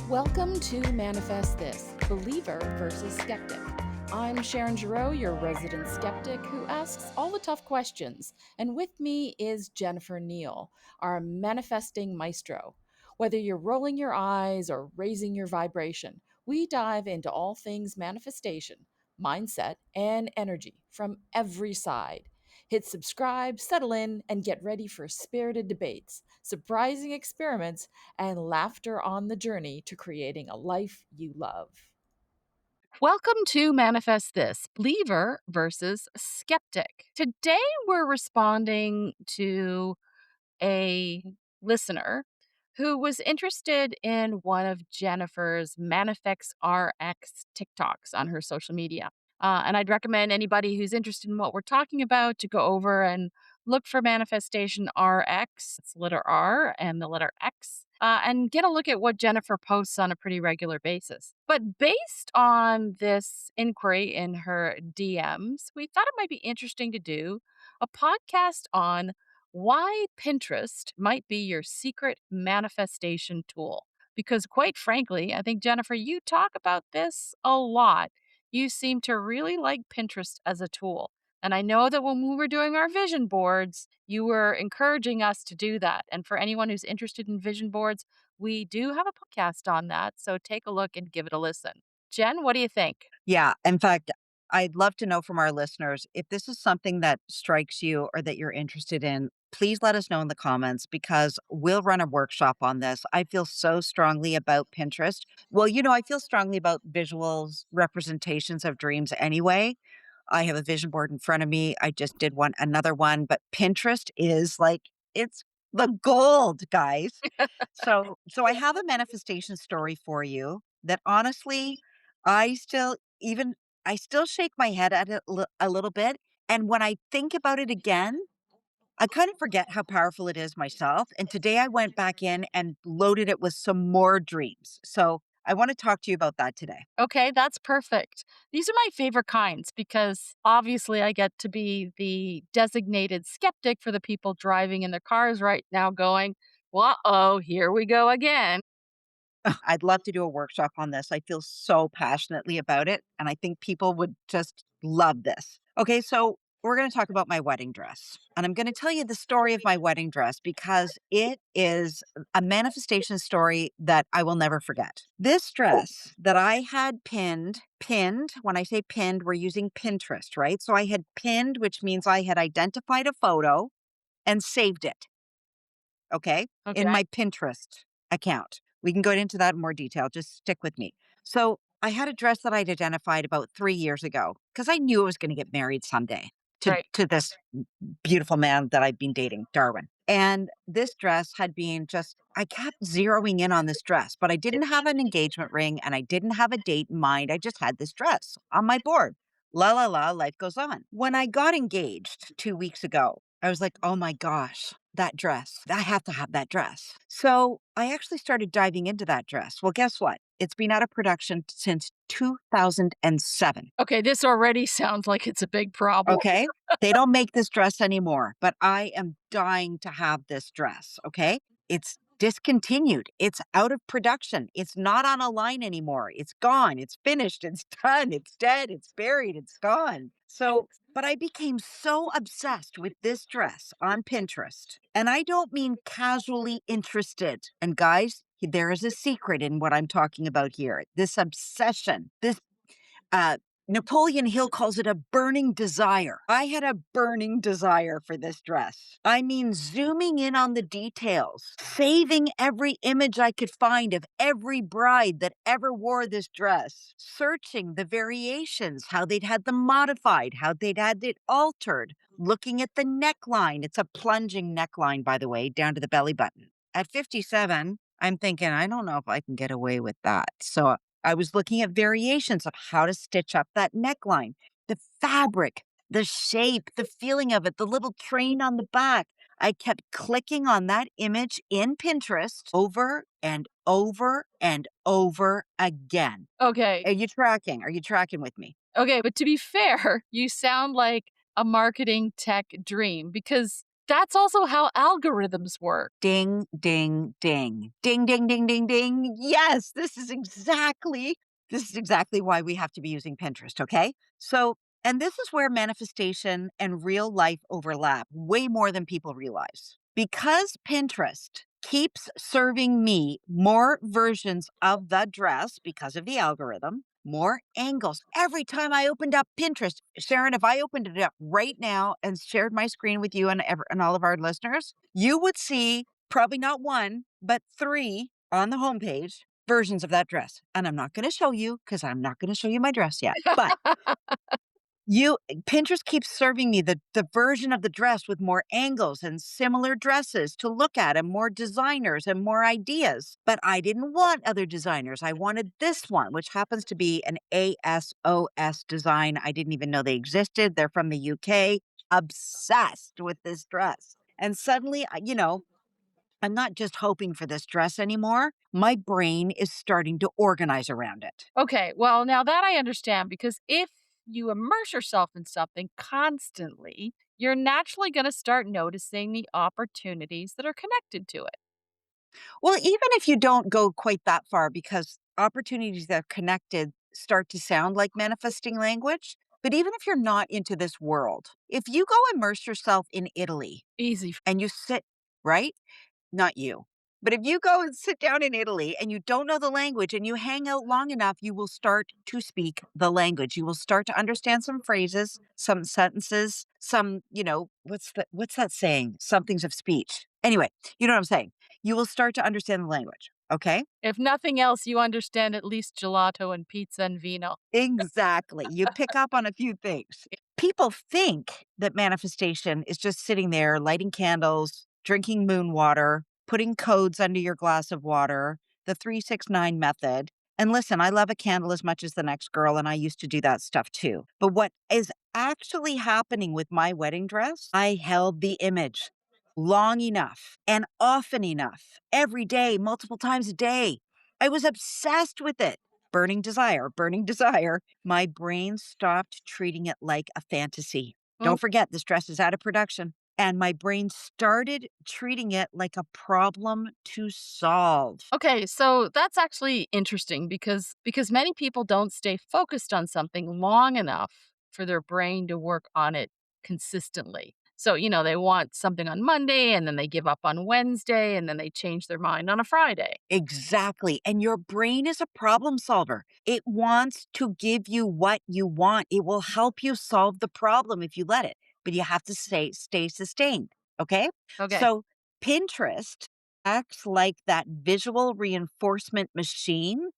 Welcome to Manifest This, Believer versus Skeptic. I'm Sharon, your resident skeptic who asks all the tough questions. And with me is Jennifer Neal, our manifesting maestro. Whether you're rolling your eyes or raising your vibration, we dive into all things manifestation, mindset, and energy from every side. Hit subscribe, settle in, and get ready for spirited debates, surprising experiments, and laughter on the journey to creating a life you love. Welcome to Manifest This, Believer versus Skeptic. Today we're responding to a listener who was interested in one of Jennifer's Manifex RX TikToks on her social media. And I'd recommend anybody who's interested in what we're talking about to go over and look for Manifestation RX. It's the letter R and the letter X. And get a look at what Jennifer posts on a pretty regular basis. But based on this inquiry in her DMs, we thought it might be interesting to do a podcast on why Pinterest might be your secret manifestation tool. Because, quite frankly, I think, Jennifer, you talk about this a lot. You seem to really like Pinterest as a tool. And I know that when we were doing our vision boards, you were encouraging us to do that. And for anyone who's interested in vision boards, we do have a podcast on that. So take a look and give it a listen. Jen, what do you think? Yeah. In fact, I'd love to know from our listeners if this is something that strikes you or that you're interested in. Please let us know in the comments because we'll run a workshop on this. I feel so strongly about Pinterest. Well, I feel strongly about visuals, representations of dreams anyway. I have a vision board in front of me. I just did another one, but Pinterest is like, it's the gold, guys. So I have a manifestation story for you that honestly, I still even I still shake my head at it a little bit. And when I think about it again, I kind of forget how powerful it is myself. And today I went back in and loaded it with some more dreams. So I want to talk to you about that today. Okay, that's perfect. These are my favorite kinds because obviously I get to be the designated skeptic for the people driving in their cars right now going, uh-oh, here we go again. I'd love to do a workshop on this. I feel so passionately about it. And I think people would just love this. Okay, so we're going to talk about my wedding dress. And I'm going to tell you the story of my wedding dress because it is a manifestation story that I will never forget. This dress that I had pinned, when I say pinned, we're using Pinterest, right? So I had pinned, which means I had identified a photo and saved it. Okay. In Okay. my Pinterest account. We can go into that in more detail. Just stick with me. So I had a dress that I'd identified about 3 years ago because I knew I was going to get married someday Right. to this beautiful man that I'd been dating, Darwin. And this dress had been I kept zeroing in on this dress, but I didn't have an engagement ring and I didn't have a date in mind. I just had this dress on my board. La la la, life goes on. When I got engaged 2 weeks ago, I was like, oh my gosh, that dress. I have to have that dress. So I actually started diving into that dress. Well, guess what? It's been out of production since 2007. Okay, this already sounds like it's a big problem. Okay. They don't make this dress anymore, but I am dying to have this dress. Okay. It's discontinued. It's out of production. It's not on a line anymore. It's gone. It's finished. It's done. It's dead. It's buried. It's gone. But I became so obsessed with this dress on Pinterest. And I don't mean casually interested. And guys, there is a secret in what I'm talking about here. This obsession, this uh, Napoleon Hill calls it a burning desire. I had a burning desire for this dress. I mean, zooming in on the details, saving every image I could find of every bride that ever wore this dress, searching the variations, how they'd had them modified, how they'd had it altered, looking at the neckline. It's a plunging neckline, by the way, down to the belly button. At 57, I'm thinking, I don't know if I can get away with that. So I was looking at variations of how to stitch up that neckline, the fabric, the shape, the feeling of it, the little train on the back. I kept clicking on that image in Pinterest over and over and over again. Okay. Are you tracking? Are you tracking with me? Okay, but to be fair, you sound like a marketing tech dream because That's also how algorithms work. Ding, ding, ding. Ding, ding, ding, ding, ding. Yes, this is exactly why we have to be using Pinterest, okay? So, and this is where manifestation and real life overlap way more than people realize. Because Pinterest keeps serving me more versions of the dress because of the algorithm, more angles. Every time I opened up Pinterest, Sharon, if I opened it up right now and shared my screen with you and all of our listeners, you would see probably not one, but three on the homepage versions of that dress. And I'm not going to show you because I'm not going to show you my dress yet. But you Pinterest keeps serving me the version of the dress with more angles and similar dresses to look at and more designers and more ideas. But I didn't want other designers. I wanted this one, which happens to be an ASOS design. I didn't even know they existed. They're from the UK. Obsessed with this dress. And suddenly, I'm not just hoping for this dress anymore. My brain is starting to organize around it. Okay, well, now that I understand, because if you immerse yourself in something constantly, you're naturally going to start noticing the opportunities that are connected to it. Well, even if you don't go quite that far, because opportunities that are connected start to sound like manifesting language. But even if you're not into this world, if you go immerse yourself in Italy Easy. and you sit, right? Not you. But if you go and sit down in Italy and you don't know the language and you hang out long enough, you will start to speak the language. You will start to understand some phrases, some sentences, some, what's that saying? Somethings of speech. Anyway, you know what I'm saying? You will start to understand the language. Okay? If nothing else, you understand at least gelato and pizza and vino. Exactly. You pick up on a few things. People think that manifestation is just sitting there lighting candles, drinking moon water, putting codes under your glass of water, the 369 method. And listen, I love a candle as much as the next girl, and I used to do that stuff too. But what is actually happening with my wedding dress, I held the image long enough and often enough, every day, multiple times a day. I was obsessed with it. Burning desire, burning desire. My brain stopped treating it like a fantasy. Mm. Don't forget, this dress is out of production. And my brain started treating it like a problem to solve. Okay, so that's actually interesting because many people don't stay focused on something long enough for their brain to work on it consistently. So, they want something on Monday and then they give up on Wednesday and then they change their mind on a Friday. Exactly. And your brain is a problem solver. It wants to give you what you want. It will help you solve the problem if you let it, but you have to stay sustained. Okay. Okay. So Pinterest acts like that visual reinforcement machine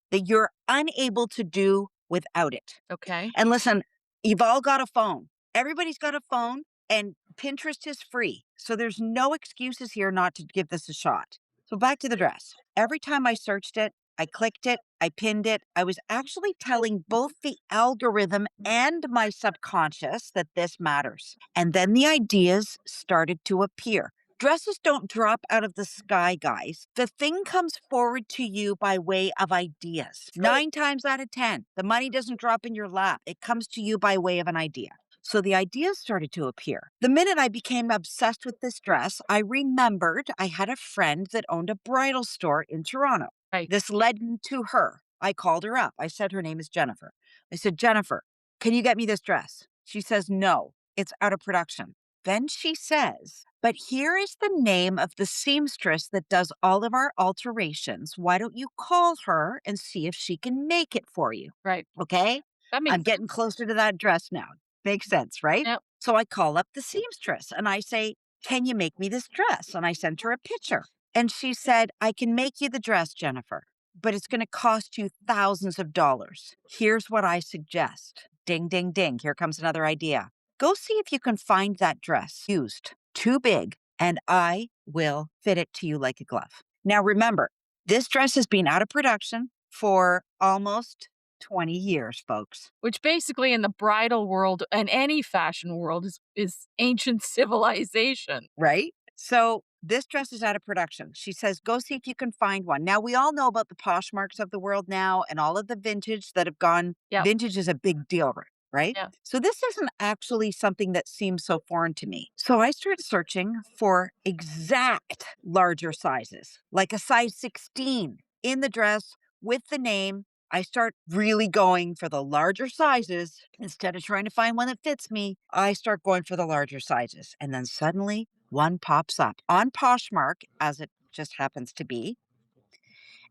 that you're unable to do without it. Okay. And listen, you've all got a phone. Everybody's got a phone, and Pinterest is free. So there's no excuses here not to give this a shot. So back to the dress. Every time I searched it, I clicked it, I pinned it, I was actually telling both the algorithm and my subconscious that this matters. And then the ideas started to appear. Dresses don't drop out of the sky, guys. The thing comes forward to you by way of ideas. 9 times out of 10, the money doesn't drop in your lap. It comes to you by way of an idea. So the ideas started to appear. The minute I became obsessed with this dress, I remembered I had a friend that owned a bridal store in Toronto. Right. This led me to her. I called her up. I said, her name is Jennifer. I said, Jennifer, can you get me this dress? She says, no, it's out of production. Then she says, but here is the name of the seamstress that does all of our alterations. Why don't you call her and see if she can make it for you? Right. Okay. That makes I'm getting closer to that dress now. Makes sense, right? Yep. So I call up the seamstress and I say, can you make me this dress? And I sent her a picture. And she said, I can make you the dress, Jennifer, but it's going to cost you thousands of dollars. Here's what I suggest. Ding, ding, ding. Here comes another idea. Go see if you can find that dress used, too big, and I will fit it to you like a glove. Now, remember, this dress has been out of production for almost 20 years, folks. Which basically in the bridal world and any fashion world is ancient civilization. Right? So this dress is out of production. She says, go see if you can find one. Now, we all know about the Poshmarks of the world now and all of the vintage that have gone. Yep. Vintage is a big deal, right? Yeah. So this isn't actually something that seems so foreign to me. So I started searching for exact larger sizes, like a size 16 in the dress with the name. I start really going for the larger sizes instead of trying to find one that fits me. I start going for the larger sizes. And then suddenly one pops up on Poshmark, as it just happens to be.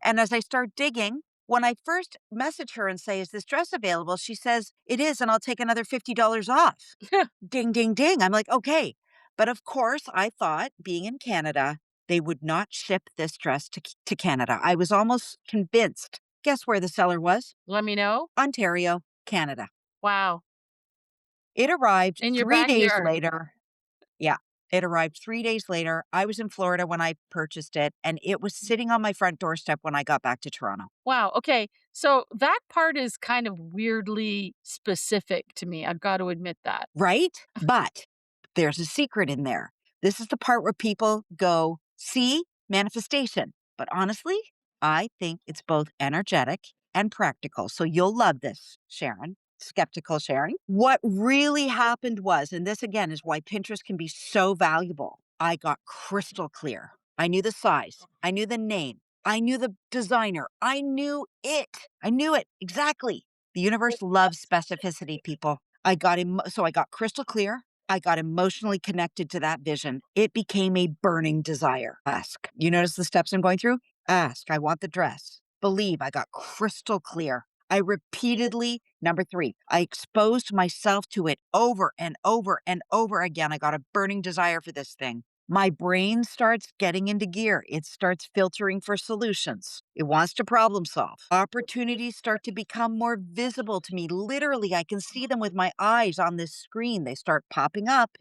And as I start digging, when I first message her and say, "Is this dress available?" She says, "It is, and I'll take another $50 off." Ding, ding, ding. I'm like, okay. But of course, I thought, being in Canada, they would not ship this dress to Canada. I was almost convinced. Guess where the seller was? Let me know. Ontario, Canada. Wow. It arrived In your 3 days backyard. later. Yeah, it arrived 3 days later. I was in Florida when I purchased it, and it was sitting on my front doorstep when I got back to Toronto. Wow, okay. So that part is kind of weirdly specific to me. I've got to admit that. Right? But there's a secret in there. This is the part where people go, see, manifestation. But honestly, I think it's both energetic and practical. So you'll love this, Sharon. Skeptical Sharon. What really happened was, and this again is why Pinterest can be so valuable, I got crystal clear. I knew the size, I knew the name, I knew the designer, I knew it. I knew it exactly. The universe loves specificity, people. So I got crystal clear. I got emotionally connected to that vision. It became a burning desire. Ask. You notice the steps I'm going through? Ask. I want the dress. Believe. I got crystal clear. I repeatedly, number three, I exposed myself to it over and over and over again. I got a burning desire for this thing. My brain starts getting into gear. It starts filtering for solutions. It wants to problem solve. Opportunities start to become more visible to me. Literally, I can see them with my eyes on this screen. They start popping up,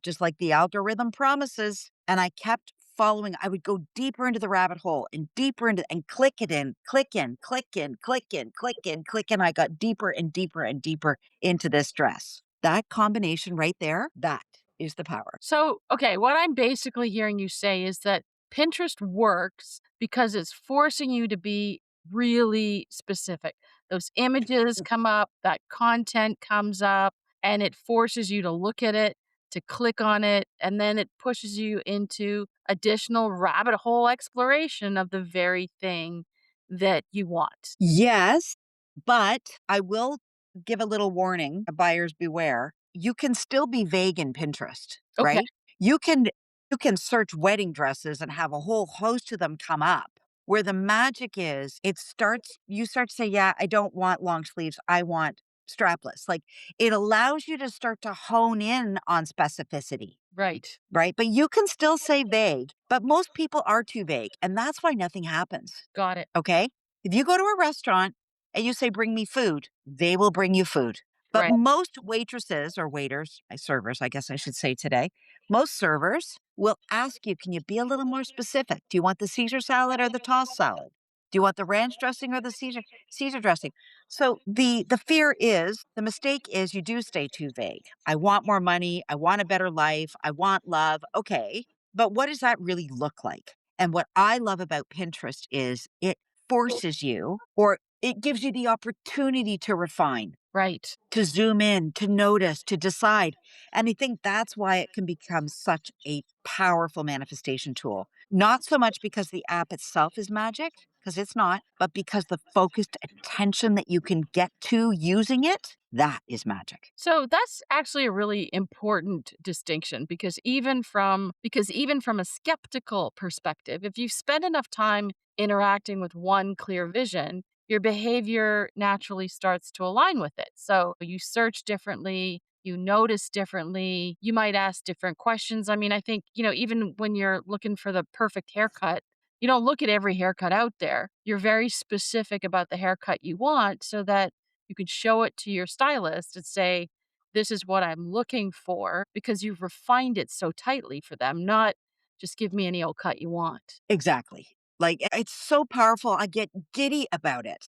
just like the algorithm promises. And I kept following. I would go deeper into the rabbit hole and deeper into and click it in, click in, click in, click in, click in, click in. I got deeper and deeper and deeper into this dress. That combination right there, that is the power. So, okay, what I'm basically hearing you say is that Pinterest works because it's forcing you to be really specific. Those images come up, that content comes up, and it forces you to look at it, to click on it, and then it pushes you into additional rabbit hole exploration of the very thing that you want. Yes, but I will give a little warning, a buyer's beware. You can still be vague in Pinterest, Okay, right? You can search wedding dresses and have a whole host of them come up. Where the magic is, you start to say, "Yeah, I don't want long sleeves. I want strapless." Like it allows you to start to hone in on specificity, right. right? But you can still say vague, but most people are too vague, and that's why nothing happens. Got it. Okay? If you go to a restaurant and you say, "Bring me food," they will bring you food. But Right. most waitresses or waiters, servers, I guess I should say today, most servers will ask you, "Can you be a little more specific? Do you want the Caesar salad or the tossed salad? Do you want the ranch dressing or the Caesar dressing?" So the fear is, the mistake is you do stay too vague. I want more money, I want a better life, I want love. Okay. But what does that really look like? And what I love about Pinterest is it forces you, or it gives you the opportunity to refine, Right. to zoom in, to notice, to decide. And I think that's why it can become such a powerful manifestation tool. Not so much because the app itself is magic, because it's not, but because the focused attention that you can get to using it, that is magic. So that's actually a really important distinction because even from a skeptical perspective, if you spend enough time interacting with one clear vision, your behavior naturally starts to align with it. So you search differently, you notice differently, you might ask different questions. I mean, I think, even when you're looking for the perfect haircut, you don't look at every haircut out there. You're very specific about the haircut you want so that you could show it to your stylist and say, "This is what I'm looking for," because you've refined it so tightly for them, not just give me any old cut you want. Exactly. Like it's so powerful. I get giddy about it.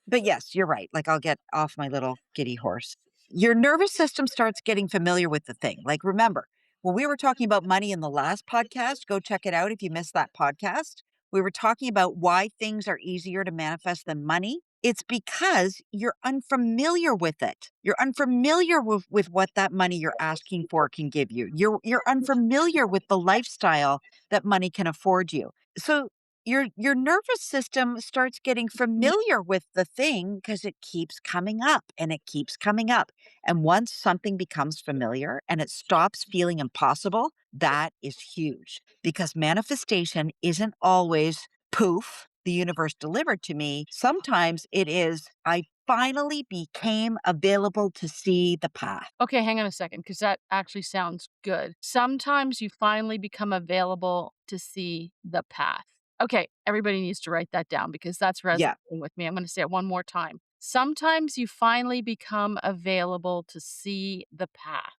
But yes, you're right. Like, I'll get off my little giddy horse. Your nervous system starts getting familiar with the thing. Like, remember, when we were talking about money in the last podcast, go check it out if you missed that podcast. We were talking about why things are easier to manifest than money. It's because you're unfamiliar with it. You're unfamiliar with what that money you're asking for can give you. You're unfamiliar with the lifestyle that money can afford you. So your nervous system starts getting familiar with the thing because it keeps coming up and it keeps coming up. And once something becomes familiar and it stops feeling impossible, that is huge because manifestation isn't always poof, the universe delivered to me. Sometimes it is, I finally became available to see the path. Okay, hang on a second, because that actually sounds good. Sometimes you finally become available to see the path. Okay, everybody needs to write that down because that's Yeah, resonating with me. I'm going to say it one more time. Sometimes you finally become available to see the path.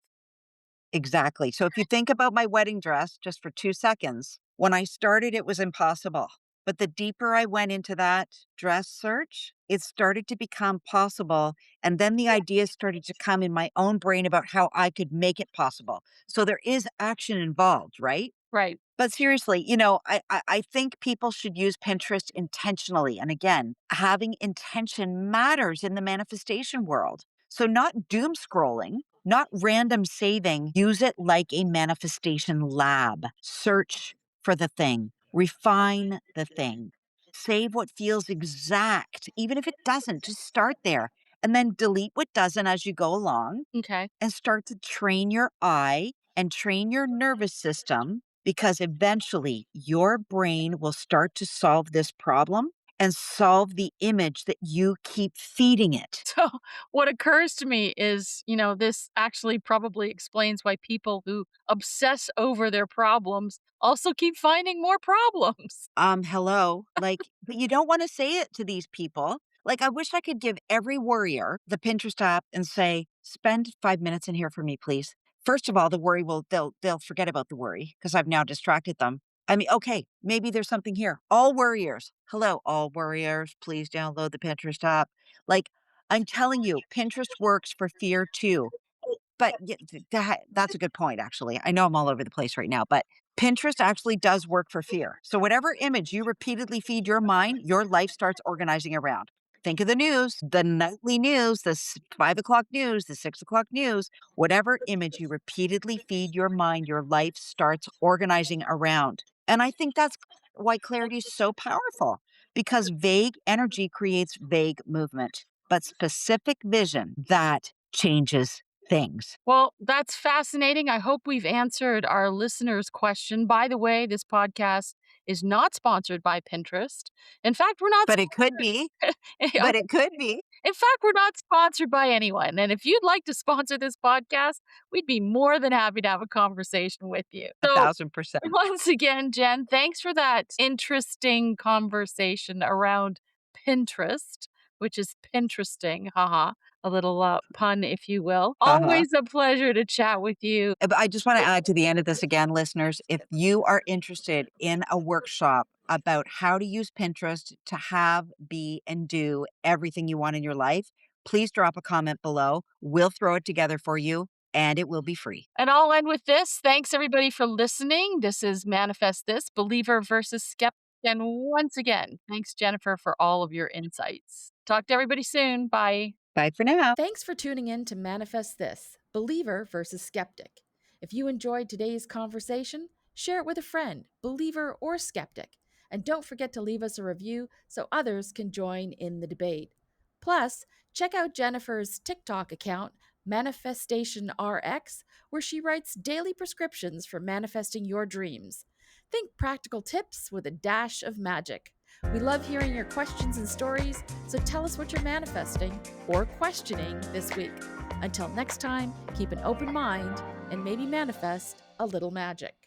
exactly. So if you think about my wedding dress just for 2 seconds, when I started, it was impossible. But the deeper I went into that dress search, it started to become possible. And then the ideas started to come in my own brain about how I could make it possible. So there is action involved, right? Right. But seriously, I think people should use Pinterest intentionally. And again, having intention matters in the manifestation world. So, not doom scrolling, not random saving. Use it like a manifestation lab. Search for the thing, refine the thing, save what feels exact, even if it doesn't. Just start there and then delete what doesn't as you go along Okay. and start to train your eye and train your nervous system because eventually your brain will start to solve this problem and solve the image that you keep feeding it. So, what occurs to me is, this actually probably explains why people who obsess over their problems also keep finding more problems. Hello. Like, but you don't want to say it to these people. Like, I wish I could give every warrior the Pinterest app and say, spend 5 minutes in here for me, please. First of all, the worry they'll forget about the worry because I've now distracted them. I mean, okay, maybe there's something here. All warriors. Hello, all warriors, please download the Pinterest app. Like, I'm telling you, Pinterest works for fear too. But that's a good point, actually. I know I'm all over the place right now, but Pinterest actually does work for fear. So, whatever image you repeatedly feed your mind, your life starts organizing around. Think of the news, the nightly news, the 5 o'clock news, the 6 o'clock news, whatever image you repeatedly feed your mind, your life starts organizing around. And I think that's why clarity is so powerful because vague energy creates vague movement, but specific vision that changes things. Well, that's fascinating. I hope we've answered our listeners' question. By the way, this podcast is not sponsored by Pinterest. In fact, we're not. But it could be, In but it could be fact, we're not sponsored by anyone. And if you'd like to sponsor this podcast, we'd be more than happy to have a conversation with you. So, 1,000%. once again, Jen, thanks for that interesting conversation around Pinterest, which is Pinteresting. Haha. A little pun, if you will. Uh-huh. Always a pleasure to chat with you. But I just want to add to the end of this again, listeners, if you are interested in a workshop about how to use Pinterest to have, be, and do everything you want in your life, please drop a comment below. We'll throw it together for you and it will be free. And I'll end with this. Thanks, everybody, for listening. This is Manifest This, Believer versus Skeptic. And once again, thanks, Jennifer, for all of your insights. Talk to everybody soon. Bye. Bye for now. Thanks for tuning in to Manifest This, Believer versus Skeptic. If you enjoyed today's conversation, share it with a friend, believer or skeptic. And don't forget to leave us a review so others can join in the debate. Plus, check out Jennifer's TikTok account, Manifestation RX, where she writes daily prescriptions for manifesting your dreams. Think practical tips with a dash of magic. We love hearing your questions and stories, so tell us what you're manifesting or questioning this week. Until next time, keep an open mind and maybe manifest a little magic.